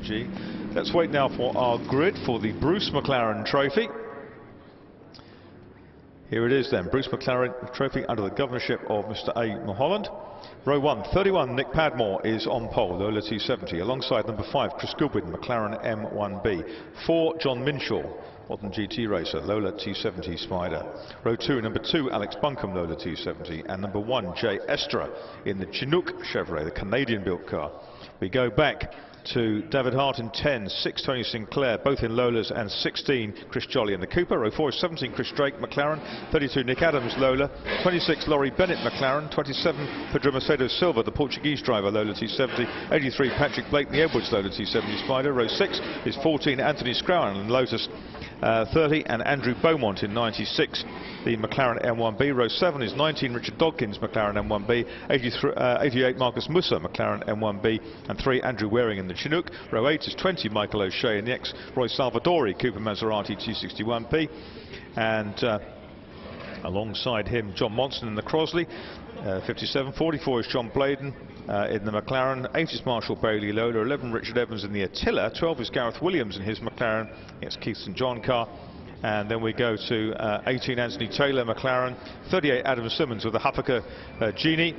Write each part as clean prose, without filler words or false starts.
MG. Let's wait now for our grid for the Bruce McLaren Trophy. Here it is then, Bruce McLaren Trophy under the governorship of Mr. A. Mulholland. Row 1, 31, Nick Padmore is on pole, Lola T70. Alongside number 5, Chris Goodwin, McLaren M1B. 4, John Minshaw, modern GT racer, Lola T70 Spider. Row 2, number 2, Alex Buncombe, Lola T70. And number 1, Jay Estra in the Chinook Chevrolet, the Canadian-built car. We go back to David Hart in 10, 6 Tony Sinclair, both in Lolas, and 16 Chris Jolly in the Cooper. Row 4 is 17 Chris Drake, McLaren, 32 Nick Adams, Lola, 26 Laurie Bennett, McLaren, 27 Pedro Macedo Silva, the Portuguese driver, Lola T70, 83 Patrick Blakeney Edwards, Lola T70 Spider. Row 6 is 14 Anthony Scrowan in Lotus 30, and Andrew Beaumont in 96, the McLaren M1B. Row 7 is 19 Richard Dodkins, McLaren M1B, 88 Marcus Musa, McLaren M1B, and 3 Andrew Waring in the Chinook. Row 8 is 20 Michael O'Shea in the ex-Roy Salvadori Cooper Maserati T61P, and alongside him John Monson in the Crosley, 57. 44 is John Bladen in the McLaren, 8 is Marshall Bailey Lola, 11 Richard Evans in the Attila, 12 is Gareth Williams in his McLaren, it's Keith St John car. And then we go to 18 Anthony Taylor McLaren, 38 Adam Simmons with the Huffaker Genie,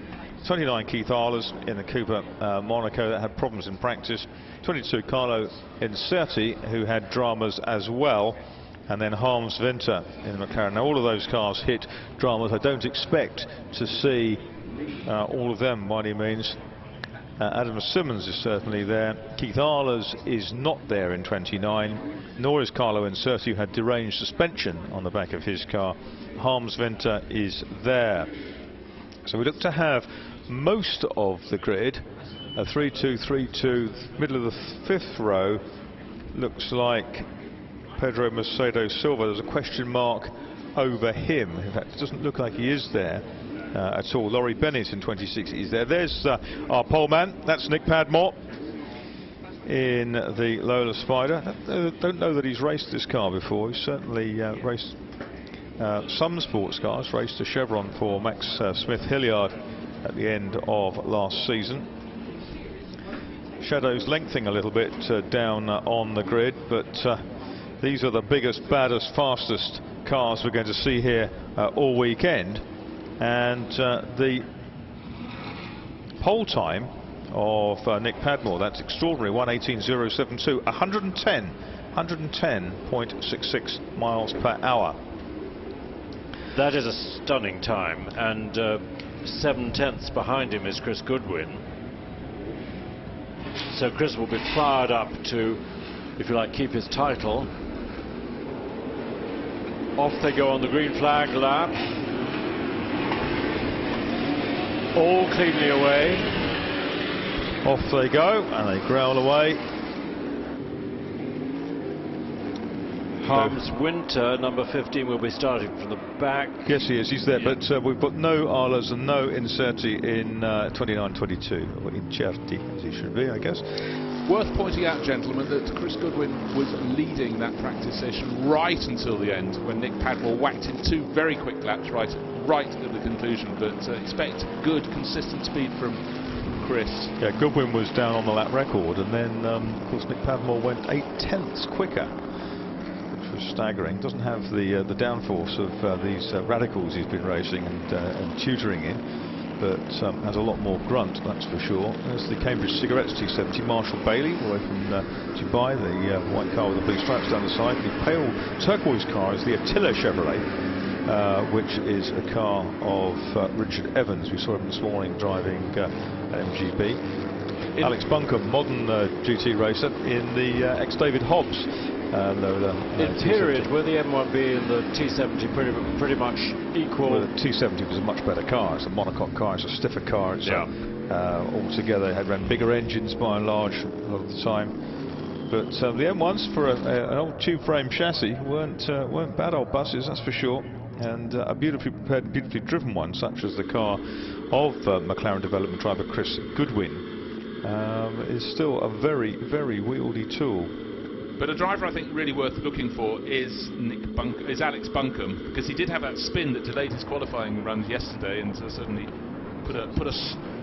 29 Keith Arlers in the Cooper Monaco that had problems in practice, 22 Carlo Incerti, who had dramas as well, and then Harms Winter in the McLaren. Now all of those cars hit dramas. I don't expect to see all of them by any means. Adam Simmons is certainly there. Keith Arlers is not there in 29, nor is Carlo Incerti, who had deranged suspension on the back of his car. Harms Winter is there. So we look to have most of the grid. A 3-2, 3-2, middle of the 5th row looks like Pedro Macedo Silva. There's a question mark over him. In fact, it doesn't look like he is there at all. Laurie Bennett in 26 is there. There's our pole man. That's Nick Padmore in the Lola Spider. Don't know that he's raced this car before. He's certainly raced some sports cars. Raced a Chevron for Max Smith Hilliard at the end of last season. Shadows lengthening a little bit down on the grid, but these are the biggest, baddest, fastest cars we're going to see here all weekend. And the pole time of Nick Padmore, that's extraordinary, 1:18.072, 110.66 miles per hour. That is a stunning time, and 7/10 behind him is Chris Goodwin. So Chris will be fired up to, if you like, keep his title. Off they go on the green flag lap. All cleanly away. Off they go, and they growl away. Harms Winter, number 15, will be starting from the back. Yes, he is. He's there, but we've got no Arlers and no Incerti in 29-22, or Incerti, as he should be, I guess. Worth pointing out, gentlemen, that Chris Goodwin was leading that practice session right until the end, when Nick Padmore whacked in 2 very quick laps right at the conclusion. But expect good, consistent speed from Chris. Yeah, Goodwin was down on the lap record, and then, of course, Nick Padmore went 8/10 quicker, which was staggering. Doesn't have the downforce of these radicals he's been racing and tutoring in, but has a lot more grunt, that's for sure. There's the Cambridge Cigarettes T70 Marshall Bailey, all the way from Dubai, the white car with the blue stripes down the side. The pale turquoise car is the Attila Chevrolet, which is a car of Richard Evans. We saw him this morning driving an MGB. Alex Buncombe, modern GT racer in the ex-David Hobbs Lola. In period, were the M1B and the T70 pretty much equal? Well, the T70 was a much better car. It's a monocoque car, it's a stiffer car. It's altogether, it ran bigger engines by and large a lot of the time. But the M1s, for an old tube frame chassis, weren't bad old buses, that's for sure. And a beautifully prepared, beautifully driven one, such as the car of McLaren development driver Chris Goodwin, is still a very, very wieldy tool. But a driver I think really worth looking for is Alex Buncombe, because he did have that spin that delayed his qualifying runs yesterday, and certainly put a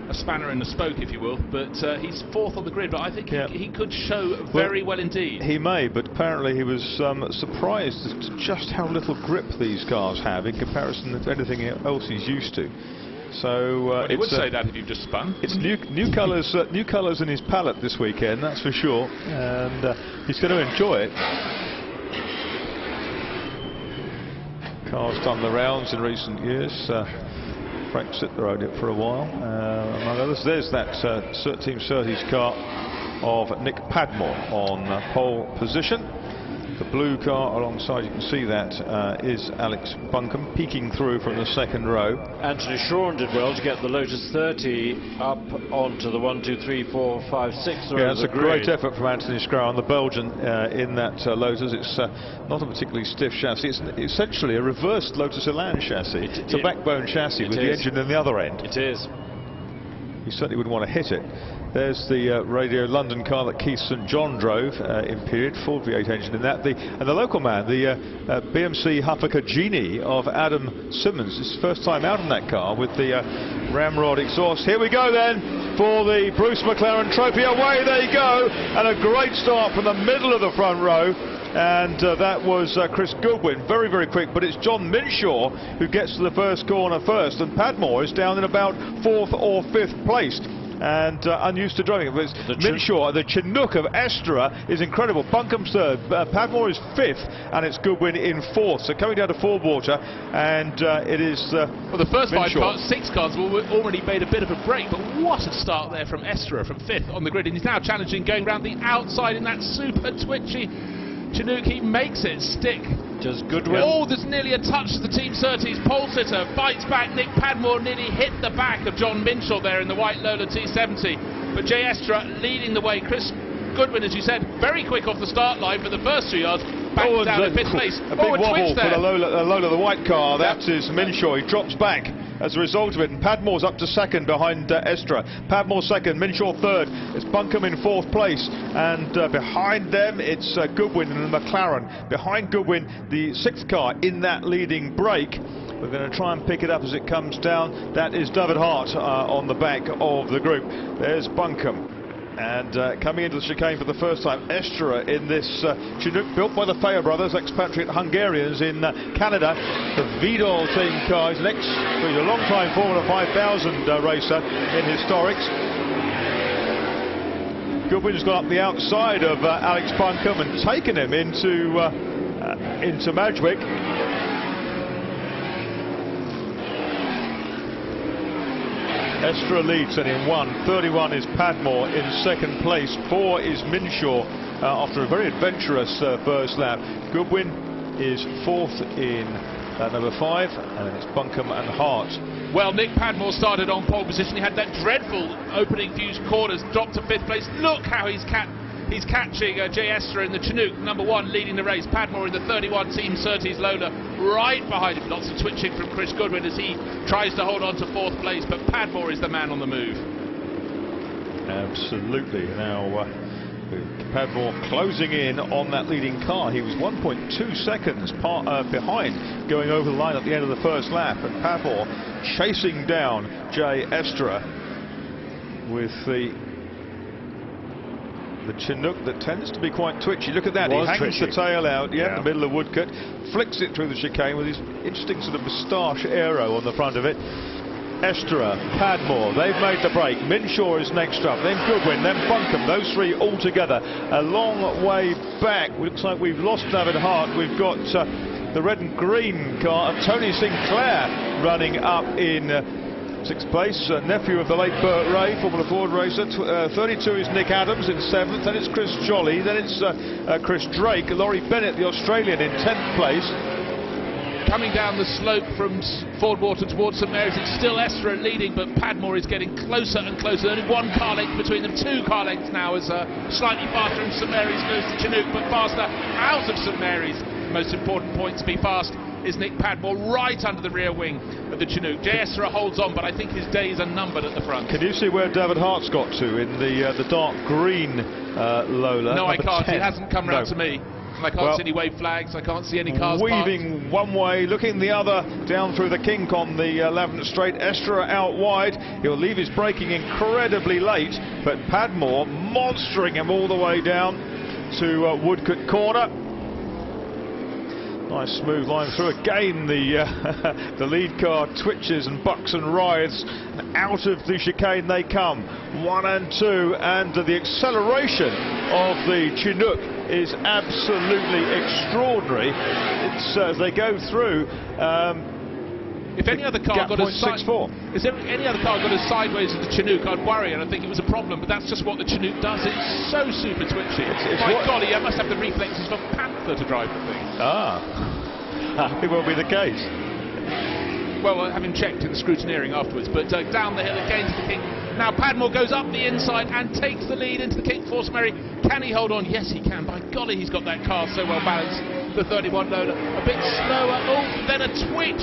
a spanner in the spoke, if you will, but he's fourth on the grid, but I think he could show very well indeed. He may, but apparently he was surprised as to just how little grip these cars have in comparison to anything else he's used to. So well, he would say that if you've just spun. It's new colours in his palette this weekend, that's for sure, and he's going to enjoy it. Car's done the rounds in recent years. Frank Sittler rode it for a while, among others. There's that Team Surtees car of Nick Padmore on pole position. The blue car alongside, you can see that, is Alex Buncombe peeking through from the second row. Anthony Shawn did well to get the Lotus 30 up onto the 1, 2, 3, 4, 5, 6. Yeah, it's a great effort from Anthony Scrown, the Belgian, in that Lotus. It's not a particularly stiff chassis. It's essentially a reversed Lotus Elan chassis. It's a backbone chassis with the engine in the other end. It is. You certainly wouldn't want to hit it. There's the Radio London car that Keith St John drove in period, Ford V8 engine in that. And the local man, the BMC Huffaker Genie of Adam Simmons, his first time out in that car with the ramrod exhaust. Here we go then for the Bruce McLaren Trophy. Away they go, and a great start from the middle of the front row. And that was Chris Goodwin, very, very quick, but it's John Minshaw who gets to the first corner first, and Padmore is down in about 4th or 5th place. And unused to driving it. But Minshaw, the Chinook of Estra, is incredible. Buncombe's 3rd, Padmore is 5th, and it's Goodwin in 4th. So coming down to Fordwater, and it is well, the first 6 cars have already made a bit of a break, but what a start there from Estra, from 5th on the grid, and he's now challenging, going round the outside in that super twitchy Chinook. He makes it stick. Does Goodwin. Oh, there's nearly a touch to the Team Surtees. Pole sitter bites back. Nick Padmore nearly hit the back of John Minshaw there in the white Lola T70. But Jay Estra leading the way. Chris Goodwin, as you said, very quick off the start line for the first 2 yards. Back down at 5th place. A big wobble for the Lola, the white car. That is Minshaw. He drops back as a result of it, and Padmore's up to 2nd behind Estra. Padmore 2nd, Minshaw 3rd. It's Buncombe in 4th place, and behind them it's Goodwin and the McLaren. Behind Goodwin, the 6th car in that leading break. We're going to try and pick it up as it comes down. That is David Hart on the back of the group. There's Buncombe. And coming into the chicane for the first time, Estra in this Chinook built by the Feo brothers, expatriate Hungarians in Canada. The Vidal team car is he's a long-time Formula 5000 racer in historics. Goodwin's gone up the outside of Alex Buncombe and taken him into Madgwick. Estra leads, and in 1, 31 is Padmore in 2nd place, 4 is Minshaw after a very adventurous first lap. Goodwin is 4th in number 5, and then it's Buncombe and Hart. Well, Nick Padmore started on pole position. He had that dreadful opening few corners, dropped to 5th place. Look how he's catching Jay Estra in the Chinook, number 1, leading the race. Padmore in the 31 Team Surtees Lola, right behind him. Lots of twitching from Chris Goodwin as he tries to hold on to 4th place, but Padmore is the man on the move. Absolutely. Now, Padmore closing in on that leading car. He was 1.2 seconds behind going over the line at the end of the first lap, and Padmore chasing down Jay Estra with the Chinook that tends to be quite twitchy. Look at that, he hangs the tail out, in the middle of Woodcote, flicks it through the chicane with his interesting sort of moustache aero on the front of it. Estra, Padmore, they've made the break. Minshaw is next up, then Goodwin, then Buncombe, those 3 all together. A long way back, looks like we've lost David Hart. We've got the red and green car of Tony Sinclair running up in 6th place, nephew of the late Burt Ray, Formula Ford racer. 32 is Nick Adams in 7th, then it's Chris Jolly, then it's Chris Drake. Laurie Bennett, the Australian, in 10th place. Coming down the slope from Fordwater towards St Mary's, it's still Estra leading, but Padmore is getting closer and closer. Only 1 car length between them, 2 car lengths now, as slightly faster in St Mary's goes to Chinook, but faster out of St Mary's. The most important point to be fast is Nick Padmore, right under the rear wing of the Chinook. Jay Estra holds on, but I think his days are numbered at the front. Can you see where David Hart's got to in the dark green Lola? No, I can't. 10. It hasn't come round to me. I can't see any wave flags, I can't see any cars weaving parked. one way, looking the other, down through the kink on the 11th straight. Estra out wide, he'll leave his braking incredibly late, but Padmore monstering him all the way down to Woodcote corner. Nice smooth line through. Again, the lead car twitches and bucks and writhes, and out of the chicane they come. 1 and 2, and the acceleration of the Chinook is absolutely extraordinary. It's as they go through. If any other car got as sideways as the Chinook, I'd worry, and I think it was a problem. But that's just what the Chinook does. It's so super twitchy. My golly, I must have the reflexes of a panther to drive the thing. It will be the case. Well, having checked in the scrutineering afterwards, but down the hill again to the kink. Now Padmore goes up the inside and takes the lead into the kink for Mary. Can he hold on? Yes, he can. By golly, he's got that car so well balanced. The 31 loader a bit slower. Oh, then a twitch.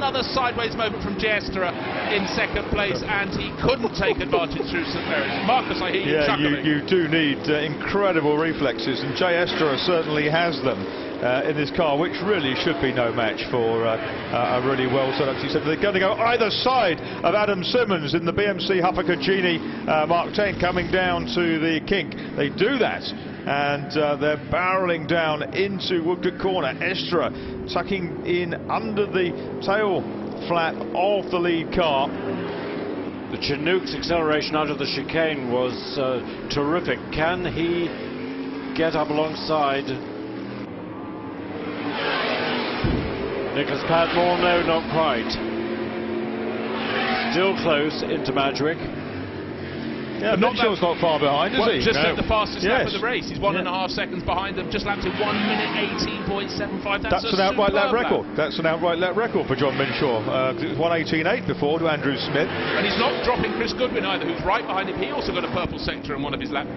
Another sideways moment from Giestra in second place, and he couldn't take advantage through St Mary's. Marcus, I hear you chuckling. You do need incredible reflexes, and Giestra certainly has them. In this car, which really should be no match for a really well set up. He said they're going to go either side of Adam Simmons in the BMC Huffaker-Gini Mark 10 coming down to the kink. They do that, and they're barrelling down into Woodcote corner. Estra tucking in under the tail flap of the lead car. The Chinook's acceleration out of the chicane was terrific. Can he get up alongside Nicholas Padmore? No, not quite. Still close into Madgwick. Yeah, Mitchell's not far behind, is he? Just at the fastest lap of the race. He's 1.5 seconds behind them. Just lapped in 1 minute 18.75. That's an outright lap record. That's an outright lap record for John Minshaw. It was 1:18.8 before to Andrew Smith. And he's not dropping Chris Goodwin either, who's right behind him. He also got a purple sector in one of his lap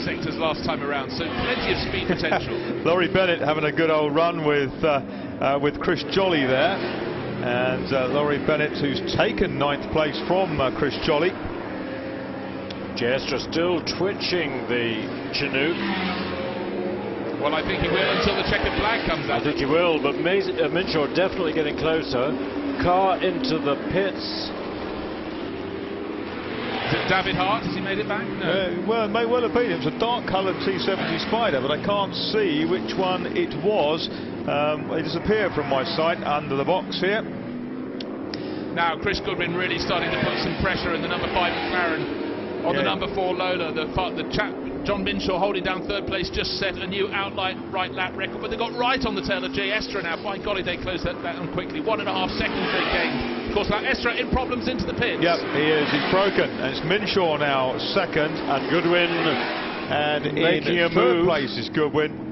sectors last time around. So plenty of speed potential. Laurie Bennett having a good old run with Chris Jolly there, and Laurie Bennett, who's taken 9th place from Chris Jolly. Giestra still twitching the Chinook. Well, I think he will until the checkered flag comes out. I think he will, but Minshaw definitely getting closer. Car into the pits. Is it David Hart? Has he made it back? No. Well, it may well have been. It was a dark-coloured T70 Spider, but I can't see which one it was. It disappeared from my sight under the box here. Now Chris Goodwin really starting to put some pressure in the number 5 McLaren. On the number 4 loader, the chap John Minshaw holding down 3rd place just set a new outright lap record, but they got right on the tail of Giestra now. By golly, they closed that down quickly. 1.5 seconds they gained. Of course, now Estra in problems into the pits. Yep, he is. He's broken, and it's Minshaw now 2nd, and Goodwin, and making in a 3rd move. place is Goodwin.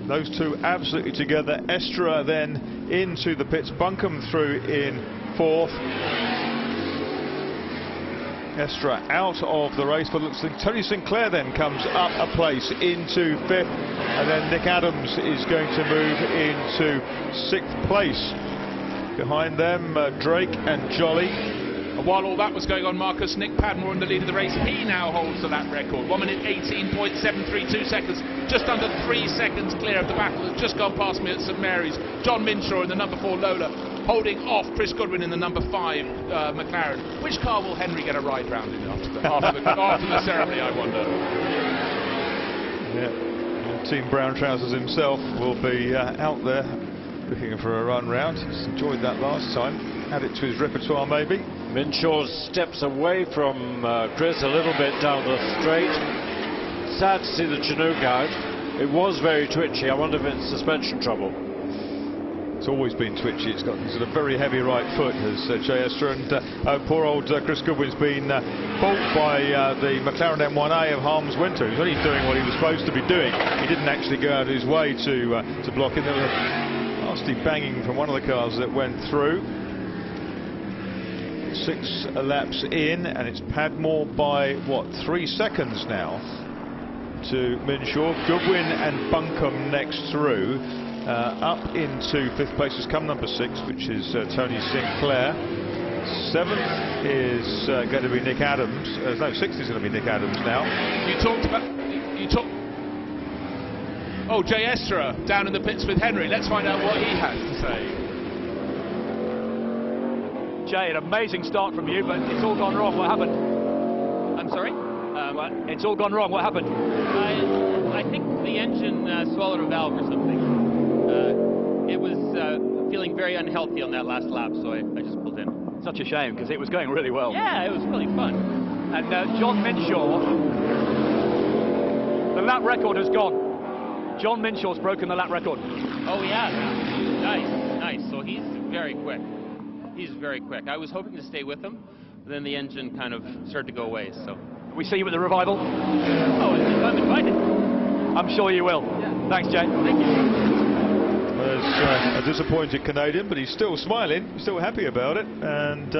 Those two absolutely together. Estra then into the pits. Buncombe through in 4th. Estra out of the race, but looks like Tony Sinclair then comes up a place into 5th, and then Nick Adams is going to move into 6th place. Behind them, Drake and Jolly. And while all that was going on, Marcus, Nick Padmore in the lead of the race. He now holds the lap record. 1 minute 18.732 seconds. Just under 3 seconds clear of the battle that's just gone past me at St Mary's. John Minshaw in the number 4 Lola, holding off Chris Goodwin in the number 5 McLaren. Which car will Henry get a ride round in after the ceremony, I wonder? Yeah, Team Brown Trousers himself will be out there looking for a run round. He's enjoyed that last time. Add it to his repertoire, maybe. Minshaw steps away from Chris a little bit down the straight. Sad to see the Chinook out. It was very twitchy. I wonder if it's suspension trouble. It's always been twitchy. It's got sort of very heavy right foot, as Giestra, and poor old Chris Goodwin's been balked by the McLaren M1A of Harms Winter. He was only doing what he was supposed to be doing. He didn't actually go out of his way to block it. There was a nasty banging from one of the cars that went through. 6 laps in, and it's Padmore by, what, 3 seconds now to Minshaw. Goodwin and Buncombe next through. Up into 5th place has come number 6, which is Tony Sinclair. 7th is going to be Nick Adams. No, 6th is going to be Nick Adams now. Oh, Jay Estra down in the pits with Henry. Let's find out what he has to say. Jay, an amazing start from you, but it's all gone wrong. What happened? I'm sorry? It's all gone wrong. What happened? I think the engine swallowed a valve or something. It was feeling very unhealthy on that last lap, so I just pulled in. Such a shame, because it was going really well. Yeah, it was really fun. And John Minshaw, the lap record has gone. John Minshaw's broken the lap record. Oh, yeah. Nice. So he's very quick. He's very quick. I was hoping to stay with him, but then the engine kind of started to go away, so. We see you at the revival? Oh, if I'm invited. I'm sure you will. Yeah. Thanks, Jay. Thank you. There's a disappointed Canadian, but he's still smiling, still happy about it. And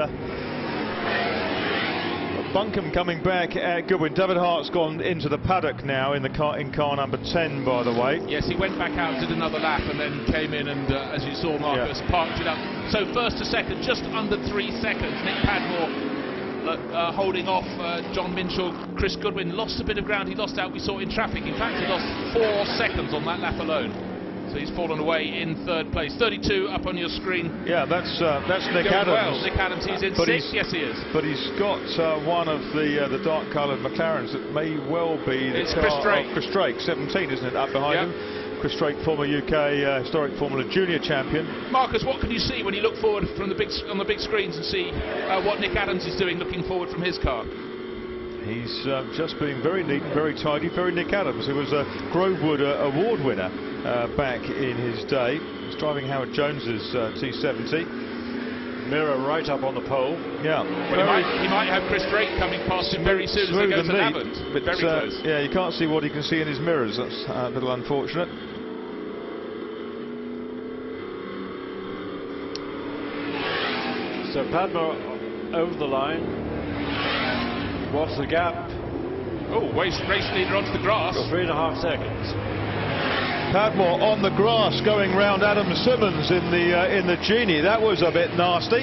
Buncombe coming back at Goodwin. David Hart's gone into the paddock now in car number 10, by the way. Yes, he went back out, did another lap, and then came in and, as you saw, Marcus, parked it up. So first to second, just under 3 seconds. Nick Padmore holding off John Minshaw. Chris Goodwin lost a bit of ground. He lost out, we saw in traffic. In fact, he lost 4 seconds on that lap alone. So he's fallen away in 3rd place. 32 up on your screen. Yeah, that's Nick Adams. Well, Nick Adams, he's in 6th. Yes, he is. But he's got one of the dark-coloured McLarens that may well be the car of Chris Drake. 17, isn't it, up behind him? Chris Drake, former UK historic Formula Junior champion. Marcus, what can you see when you look forward from on the big screens and see what Nick Adams is doing looking forward from his car? He's just being very neat, very tidy, very Nick Adams, who was a Grovewood award winner back in his day. He's driving Howard Jones's T70. Mirror right up on the pole. Yeah. Well, he might have Chris Drake coming past him very soon as they go to Lavant. Very close. Yeah, you can't see what he can see in his mirrors. That's a little unfortunate. So Padmore over the line. What's the gap? Oh, race leader onto the grass. 3.5 seconds. Padmore on the grass going round Adam Simmons in the Genie. That was a bit nasty.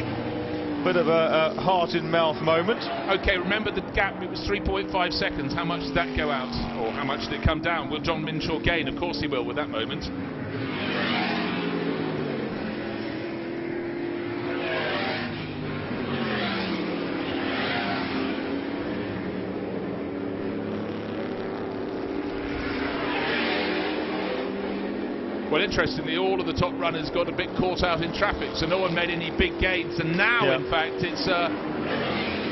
Bit of a heart-in-mouth moment. Okay, remember the gap, it was 3.5 seconds. How much did that go out? Or how much did it come down? Will John Minshaw gain? Of course he will with that moment. Well, interestingly, all of the top runners got a bit caught out in traffic, so no one made any big gains. And now, in fact, it's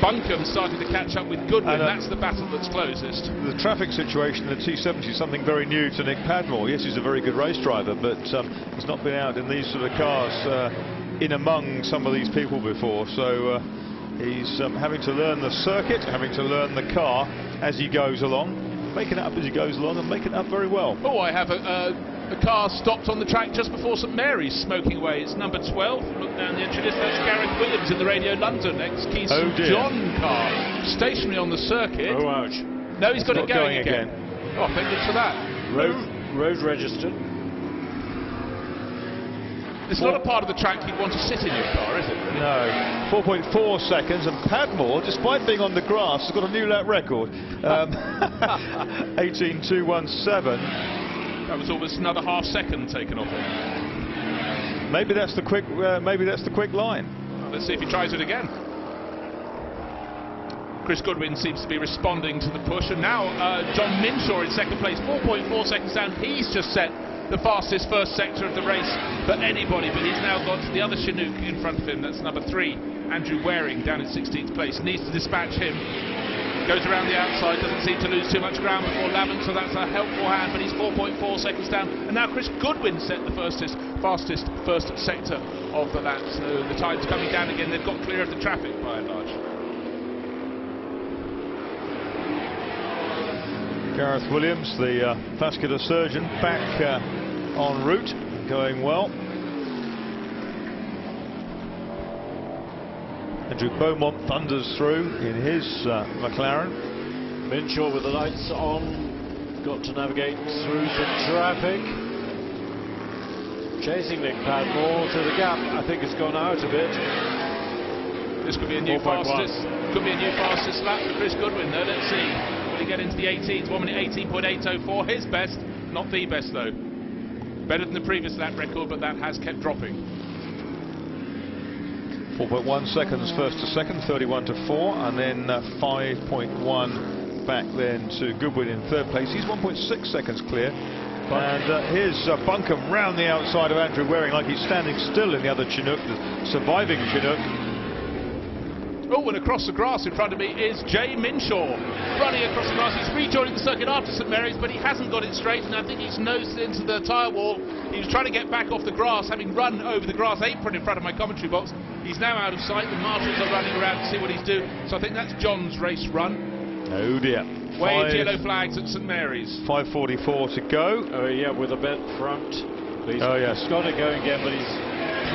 Buncombe starting to catch up with Goodwin. That's the battle that's closest. The traffic situation in the T70 is something very new to Nick Padmore. Yes, he's a very good race driver, but he's not been out in these sort of cars in among some of these people before. So he's having to learn the circuit, having to learn the car as he goes along, making it up as he goes along and making it up very well. Oh, I have a car stopped on the track just before St Mary's, smoking away. It's number 12. Look down the entry list. That's Gareth Williams in the Radio London ex-Keith St John car, stationary on the circuit. Oh, ouch. No, he's got it going again. Oh, thank goodness for that. Road registered. It's not a part of the track you'd want to sit in your car, is it? No. 4.4 seconds, and Padmore, despite being on the grass, has got a new lap record. 18.217. That was almost another half second taken off him. Maybe that's the quick. Maybe that's the quick line. Well, let's see if he tries it again. Chris Goodwin seems to be responding to the push, and now John Minshaw in second place, 4.4 seconds down. He's just set the fastest first sector of the race for anybody, but he's now got the other Chinook in front of him. That's number 3, Andrew Waring, down in 16th place. Needs to dispatch him. Goes around the outside, doesn't seem to lose too much ground before Lavant, so that's a helpful hand, but he's 4.4 seconds down. And now Chris Goodwin set the fastest first sector of the lap, so the time's coming down again. They've got clear of the traffic by and large. Gareth Williams, the vascular surgeon, back en route, going well. Andrew Beaumont thunders through in his McLaren. Minshaw with the lights on, got to navigate through some traffic. Chasing Nick Padmore to the gap. I think it's gone out a bit. This could be a new fastest. Could be a new fastest lap for Chris Goodwin, though. Let's see. Will he get into the 18s? 1 minute 18.804. His best, not the best though. Better than the previous lap record, but that has kept dropping. 4.1 seconds first to second, 31 to 4, and then 5.1 back then to Goodwin in third place. He's 1.6 seconds clear. And here's Buncombe round the outside of Andrew Waring, like he's standing still in the other Chinook, the surviving Chinook. Oh, and across the grass in front of me is Jay Minshaw running across the grass. He's rejoining the circuit after St Mary's, but he hasn't got it straight, and I think he's nosed into the tyre wall. He was trying to get back off the grass, having run over the grass apron in front of my commentary box. He's now out of sight. The marshals are running around to see what he's doing, so I think that's John's race run. Oh dear. Waved yellow flags at St Mary's. 5:44 to go. Oh yeah, with a bent front. Oh yes. He's got it going again, but he's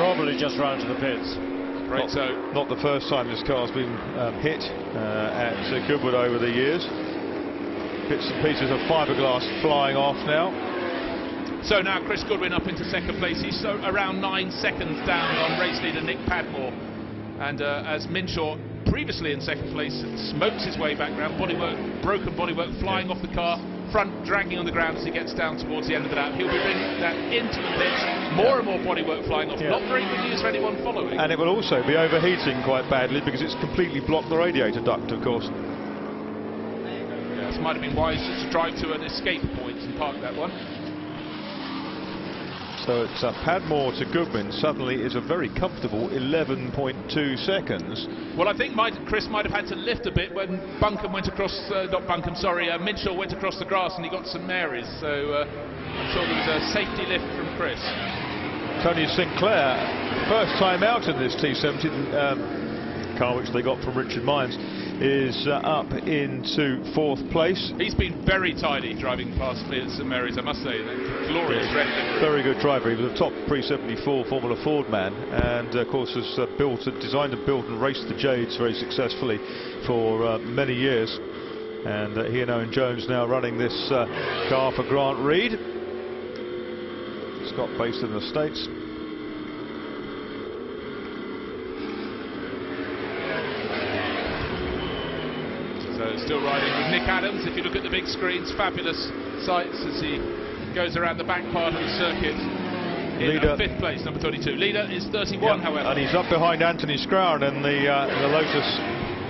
probably just round to the pits. Right, so not the first time this car's been hit at Goodwood over the years. Bits and pieces of fiberglass flying off now. So now Chris Goodwin up into second place. He's around 9 seconds down on race leader Nick Padmore. And as Minshaw, previously in second place, smokes his way back round. Broken bodywork flying off the car. Front dragging on the ground as he gets down towards the end of the lap. He'll be bringing that into the pits. More and more bodywork flying off. Not very good news for anyone following. And it will also be overheating quite badly because it's completely blocked the radiator duct, of course. Yeah, this might have been wise to drive to an escape point and park that one. So it's Padmore to Goodwin suddenly is a very comfortable 11.2 seconds. Well, I think Chris might have had to lift a bit when Buncombe went across, Minshaw went across the grass and he got St Mary's. So I'm sure there was a safety lift from Chris. Tony Sinclair, first time out in this T70 car which they got from Richard Mines, is up into fourth place. He's been very tidy driving past me at St Mary's, I must say. That glorious red livery. Very good driver. He was a top pre-74 Formula Ford man, and of course has designed and built and raced the Jades very successfully for many years. And he and Owen Jones now running this car for Grant Reed. Scott based in the States. Still riding with Nick Adams. If you look at the big screens, fabulous sights as he goes around the back part of the circuit in fifth place, number 32. Leader is 31, however. And he's up behind Anthony Scrown in the Lotus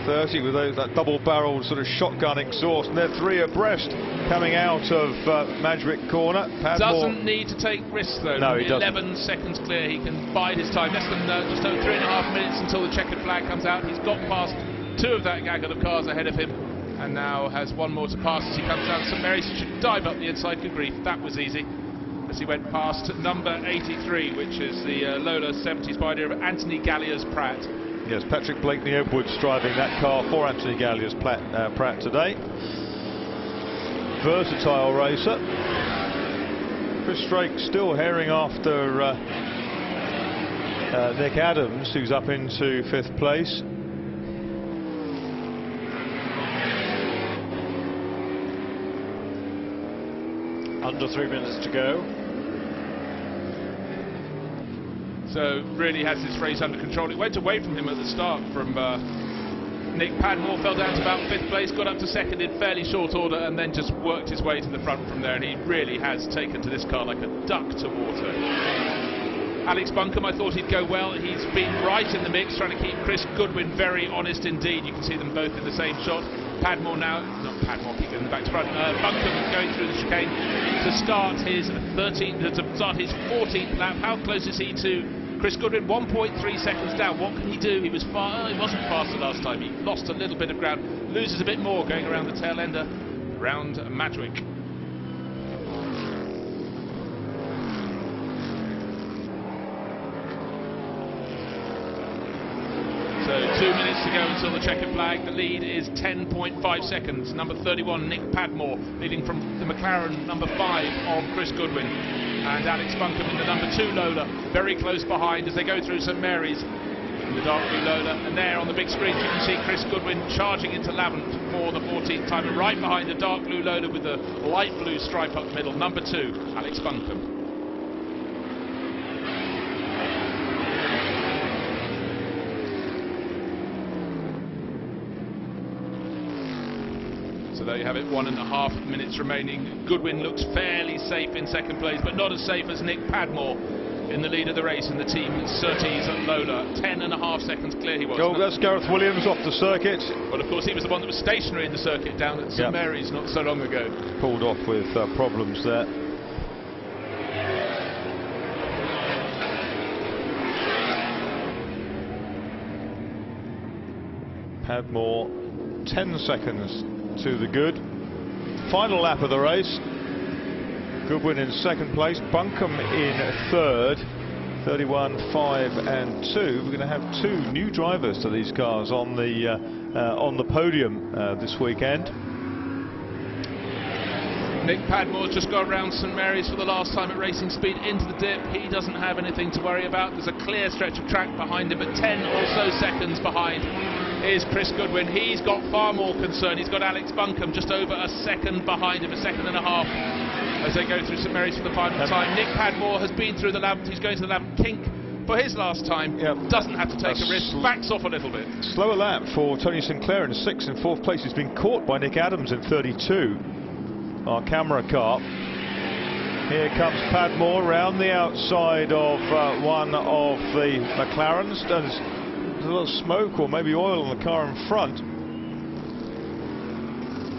30 with that double-barreled sort of shotgun exhaust, and they're three abreast coming out of Madgwick Corner. Padmore doesn't need to take risks though. No, he doesn't. 11 seconds clear. He can bide his time. Less than just over 3.5 minutes until the checkered flag comes out. He's got past two of that gaggle of cars ahead of him, and now has one more to pass as he comes down St Mary's. He should dive up the inside. Good grief, that was easy. As he went past number 83, which is the Lola 70 Spider of Anthony Galliers Pratt. Yes, Patrick Blakeney Edwards driving that car for Anthony Galliers Pratt today. Versatile racer. Chris Drake still herring after Nick Adams, who's up into fifth place. Under 3 minutes to go. So really has this race under control. It went away from him at the start from Nick Padmore, fell down to about fifth place, got up to second in fairly short order, and then just worked his way to the front from there, and he really has taken to this car like a duck to water. Alex Buncombe, I thought he'd go well. He's been right in the mix, trying to keep Chris Goodwin very honest indeed. You can see them both in the same shot. Padmore now, not Padmore, keep going back to front. Buncombe going through the chicane to start his 14th lap. How close is he to Chris Goodwin? 1.3 seconds down. What can he do? He was he wasn't faster last time. He lost a little bit of ground, loses a bit more going around the tail ender, round Madgwick. So 2 minutes to go until the checkered flag. The lead is 10.5 seconds. Number 31, Nick Padmore, leading from the McLaren number 5 of Chris Goodwin. And Alex Buncombe in the number 2 Lola, very close behind as they go through St Mary's in the dark blue Lola. And there on the big screen you can see Chris Goodwin charging into Lavant for the 14th time. And right behind the dark blue Lola with the light blue stripe up the middle, number 2, Alex Buncombe. So there you have it, 1.5 minutes remaining. Goodwin looks fairly safe in second place, but not as safe as Nick Padmore in the lead of the race in the team Surtees at Lola. 10.5 seconds clear he was. Oh, that's Gareth Williams off the circuit. Well, of course, he was the one that was stationary in the circuit down at St Mary's not so long ago. Pulled off with problems there. Padmore 10 seconds to the good. Final lap of the race. Goodwin in second place, Bunkum in third. 31, 5 and 2. We're going to have 2 new drivers to these cars on the podium this weekend. Nick Padmore's just gone around St Mary's for the last time at racing speed into the dip. He doesn't have anything to worry about. There's a clear stretch of track behind him, but 10 or so seconds behind is Chris Goodwin. He's got far more concern. He's got Alex Bunkum just over a second behind him, 1.5 seconds as they go through St Mary's for the final time. Nick Padmore has been through the lab. He's going to the lab kink for his last time. Doesn't have to take a risk, backs off a little bit. Slower lap for Tony Sinclair in 6th and 4th place. He's been caught by Nick Adams in 32. Our camera car. Here comes Padmore round the outside of one of the McLarens. There's a little smoke or maybe oil on the car in front.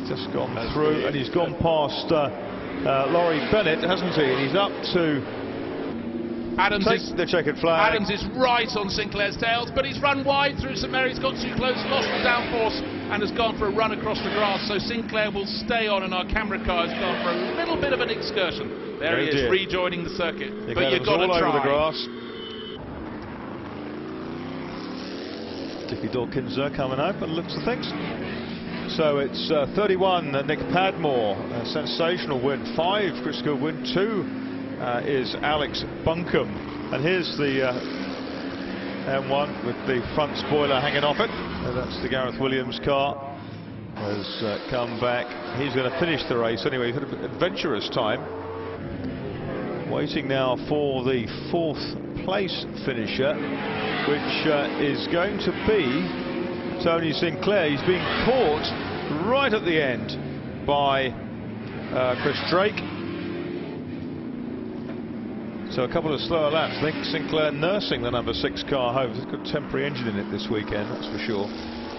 Just gone through, and he's gone past Laurie Bennett, hasn't he? And he's up to the checkered flag. Adams is right on Sinclair's tails, but he's run wide through St Mary's, got too close, lost the downforce, and has gone for a run across the grass. So Sinclair will stay on, and our camera car has gone for a little bit of an excursion. There he is, rejoining the circuit. But you've got to try. Over the grass. Dickie Dawkins coming up and looks at things. So it's 31, Nick Padmore, a sensational win. 5, Chris Goodwin. 2 is Alex Bunkum. And here's the M1 with the front spoiler hanging off it. That's the Gareth Williams car. Has come back. He's going to finish the race anyway. He's had an adventurous time. Waiting now for the 4th place finisher, which is going to be Tony Sinclair. He's been caught right at the end by Chris Drake. So a couple of slower laps. I think Sinclair nursing the number 6 car home. It's got a temporary engine in it this weekend, that's for sure.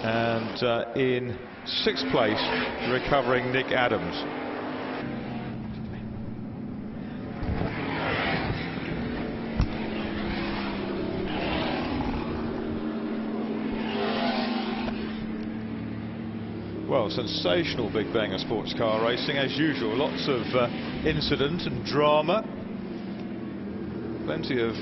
And in 6th place, recovering Nick Adams. Well, sensational Big Bang of sports car racing as usual. Lots of incident and drama. Plenty of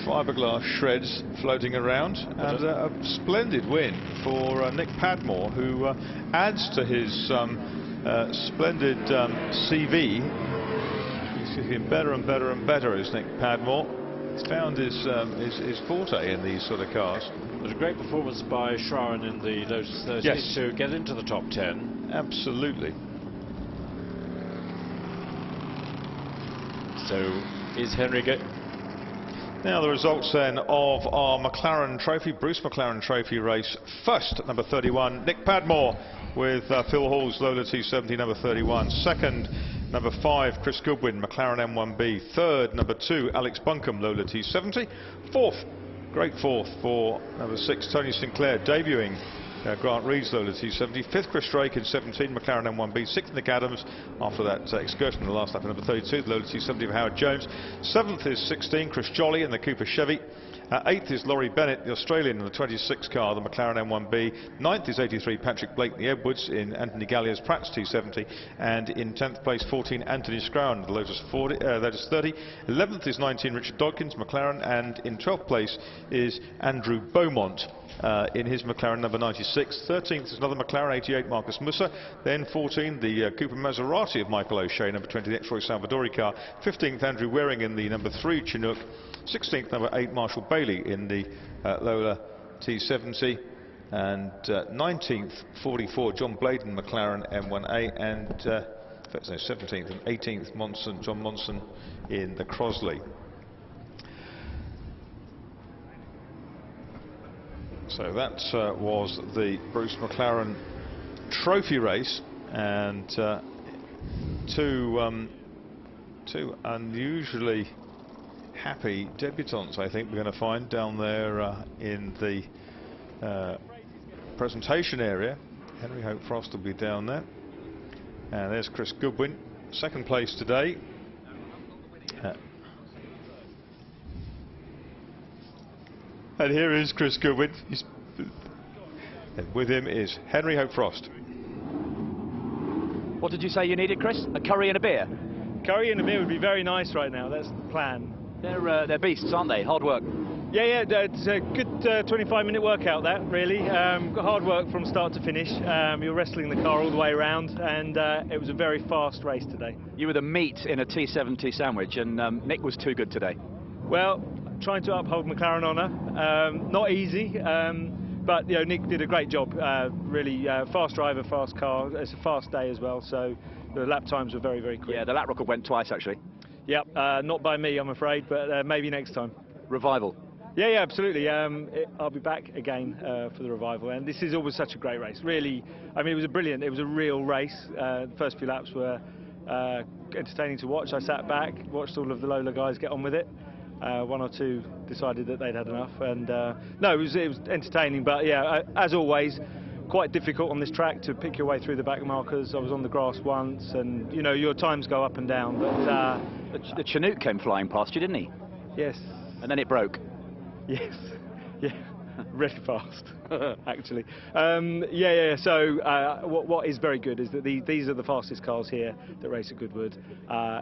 fiberglass shreds floating around, and a splendid win for Nick Padmore, who adds to his splendid CV. He's getting better and better and better, is Nick Padmore. He's found his forte in these sort of cars. It was a great performance by Schrauen in the Lotus 30 to get into the top 10. Absolutely. So is Henry good? Now the results then of our McLaren Trophy, Bruce McLaren Trophy race. First, number 31, Nick Padmore with Phil Hall's Lola T70, number 31. Second, number 5, Chris Goodwin, McLaren M1B. Third, number 2, Alex Bunkum, Lola T70. Fourth, great fourth for number 6, Tony Sinclair, debuting Grant Reed's Lola T70. 5th, Chris Drake in 17, McLaren M1B. 6th, Nick Adams after that excursion in the last lap, number 32, the Lola T70 of Howard Jones. 7th is 16, Chris Jolly in the Cooper Chevy. 8th is Laurie Bennett, the Australian, in the 26 car, the McLaren M1B. 9th is 83, Patrick Blake, the Edwards, in Anthony Gallier's Pratt's T70. And in 10th place, 14, Anthony Schrauen, the Lotus 30. 11th is 19, Richard Dodkins, McLaren. And in 12th place is Andrew Beaumont in his McLaren number 96. 13th is another McLaren 88, Marcus Musser. Then 14, the Cooper Maserati of Michael O'Shea, number 20, the X-Roy Salvadori car. 15th, Andrew Waring in the number 3 Chinook. 16th, number 8, Marshall Bailey in the Lola T70. And 19th, 44, John Bladen, McLaren M1A. And 17th and 18th, John Monson in the Crosley. So that was the Bruce McLaren trophy race, and two unusually happy debutants, I think we're going to find down there in the presentation area. Henry Hope Frost will be down there, and there's Chris Goodwin, second place today. And here is Chris Goodwin. And with him is Henry Hope Frost. What did you say you needed, Chris? A curry and a beer? Curry and a beer would be very nice right now. That's the plan. They're beasts, aren't they? Hard work. Yeah, it's a good 25-minute workout, that, really. Got hard work from start to finish. You're wrestling the car all the way around, and it was a very fast race today. You were the meat in a T70 sandwich, and Nick was too good today. Well, trying to uphold McLaren honour. Not easy, but you know, Nick did a great job. Really fast driver, fast car. It's a fast day as well, so the lap times were very, very quick. Yeah, the lap record went twice, actually. Yep, not by me, I'm afraid, but maybe next time. Revival. Yeah, absolutely. I'll be back again for the revival, and this is always such a great race. Really, I mean, it was a real race. The first few laps were entertaining to watch. I sat back, watched all of the Lola guys get on with it. One or two decided that they'd had enough, and no, it was entertaining. But yeah, as always, quite difficult on this track to pick your way through the back markers. I was on the grass once, and you know, your times go up and down. But the Chinook came flying past you, didn't he? Yes. And then it broke. Yes. Yeah. Really fast, actually. Yeah. So what is very good is that these are the fastest cars here that race at Goodwood.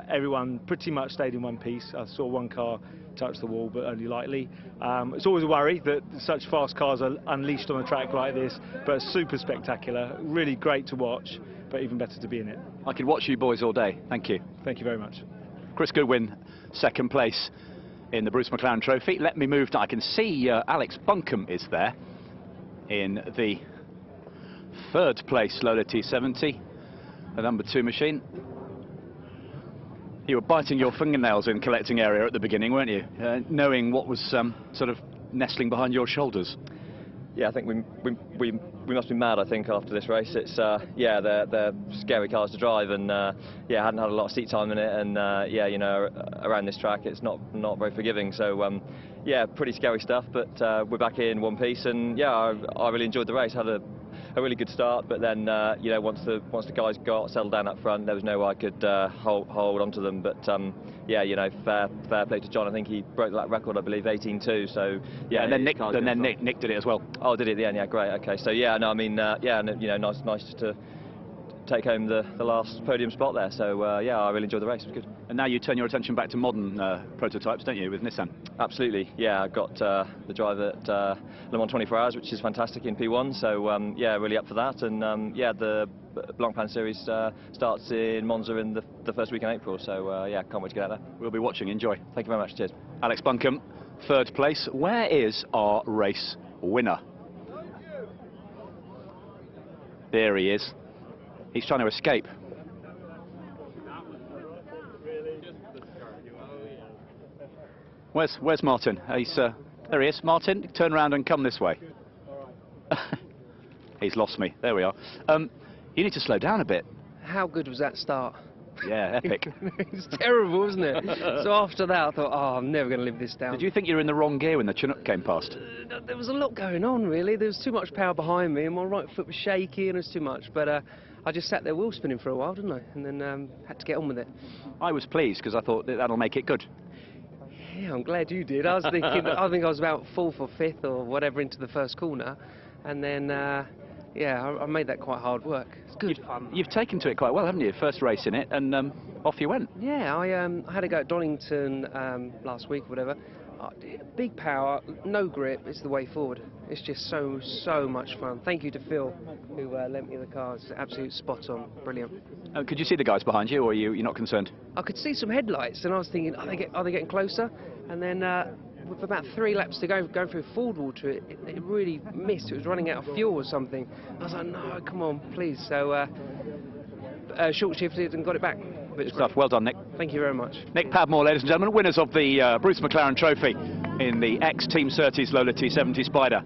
Everyone pretty much stayed in one piece. I saw one car touch the wall, but only lightly. It's always a worry that such fast cars are unleashed on a track like this, but super spectacular. Really great to watch, but even better to be in it. I could watch you boys all day. Thank you. Thank you very much. Chris Goodwin, second place in the Bruce McLaren Trophy. Let me move to, I can see Alex Buncombe is there in the third place Lola T70, the number 2 machine. You were biting your fingernails in collecting area at the beginning, weren't you? Knowing what was sort of nestling behind your shoulders. Yeah, I think we must be mad, I think, after this race. It's yeah, they're scary cars to drive, and yeah, hadn't had a lot of seat time in it, and yeah, you know, around this track it's not very forgiving. So yeah, pretty scary stuff. But we're back here in one piece, and yeah, I really enjoyed the race. Had a really good start, but then you know, once the guys got settled down up front, there was no way I could hold onto them. But yeah, you know, fair play to John. I think he broke that record, I believe, 18.2. So yeah, and then Nick did it as well. Oh, did he at the end? Yeah, great. Okay, so yeah, no, I mean, yeah, and you know, nice to take home the last podium spot there. So yeah, I really enjoyed the race. It was good. And now you turn your attention back to modern prototypes, don't you, with Nissan? Absolutely. Yeah, I got the drive at Le Mans 24 Hours, which is fantastic in P1. So yeah, really up for that. And yeah, the Blancpain series starts in Monza in the first week in April. So yeah, can't wait to get out there. We'll be watching. Enjoy. Thank you very much. Cheers. Alex Buncombe, third place. Where is our race winner? There he is. He's trying to escape. Where's Martin? He's there he is. Martin, turn around and come this way. He's lost me. There we are. You need to slow down a bit. How good was that start? Yeah, epic. It's terrible, wasn't it? So after that, I thought, oh, I'm never going to live this down. Did you think you were in the wrong gear when the Chinook came past? There was a lot going on, really. There was too much power behind me, and my right foot was shaky, and it was too much. But I just sat there wheel spinning for a while, didn't I? And then had to get on with it. I was pleased because I thought that'll make it good. Yeah, I'm glad you did. I was thinking, I think I was about 4th or 5th or whatever into the first corner, and then yeah, I made that quite hard work. It's good fun. You've taken to it quite well, haven't you? First race in it, and off you went. Yeah, I had a go at Donington last week or whatever. Big power, no grip, it's the way forward. It's just so much fun. Thank you to Phil, who lent me the car. It's absolute spot on, brilliant. Could you see the guys behind you, or you're not concerned? I could see some headlights, and I was thinking, are they getting closer? And then with about 3 laps to go, going through Ford water, it really missed. It was running out of fuel or something. I was like, no, come on, please. So short shifted and got it back. Good stuff. Well done, Nick. Thank you very much. Nick Padmore, ladies and gentlemen, winners of the Bruce McLaren Trophy in the X Team Surtees Lola T70 Spider.